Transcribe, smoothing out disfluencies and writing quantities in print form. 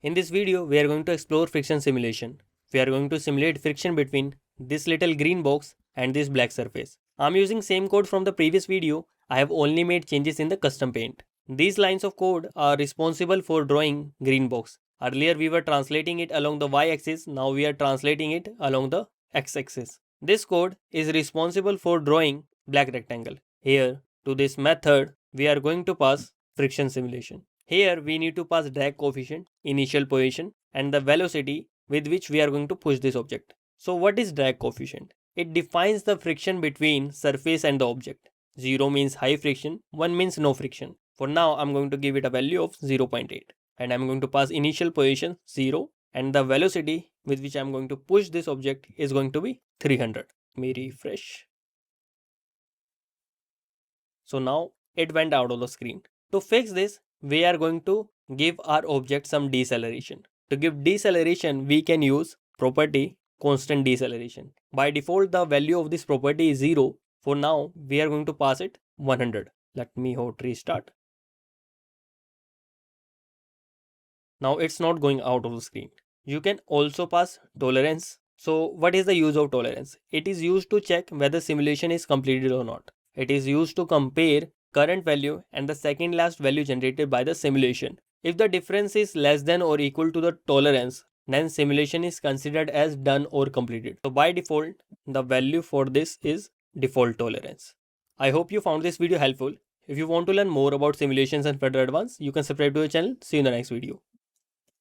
In this video, we are going to explore friction simulation. We are going to simulate friction between this little green box and this black surface. I'm using same code from the previous video. I have only made changes in the custom paint. These lines of code are responsible for drawing green box. Earlier we were translating it along the y-axis, now we are translating it along the x-axis. This code is responsible for drawing black rectangle. Here, to this method, we are going to pass friction simulation. Here we need to pass drag coefficient, initial position, and the velocity with which we are going to push this object. So what is drag coefficient? It defines the friction between surface and the object. 0 means high friction, 1 means no friction. For now, I'm going to give it a value of 0.8. And I'm going to pass initial position 0, and the velocity with which I'm going to push this object is going to be 300. Let me refresh. So now it went out of the screen. To fix this, we are going to give our object some deceleration. To give deceleration, we can use property constant deceleration. By default, the value of this property is 0. For now, we are going to pass it 100. Let me hot restart. Now it's not going out of the screen. You can also pass tolerance. So what is the use of tolerance? It is used to check whether simulation is completed or not. It is used to compare current value and the second last value generated by the simulation. If the difference is less than or equal to the tolerance, then simulation is considered as done or completed. So by default, the value for this is default tolerance. I hope you found this video helpful. If you want to learn more about simulations and Flutter Advanced, you can subscribe to the channel. See you in the next video.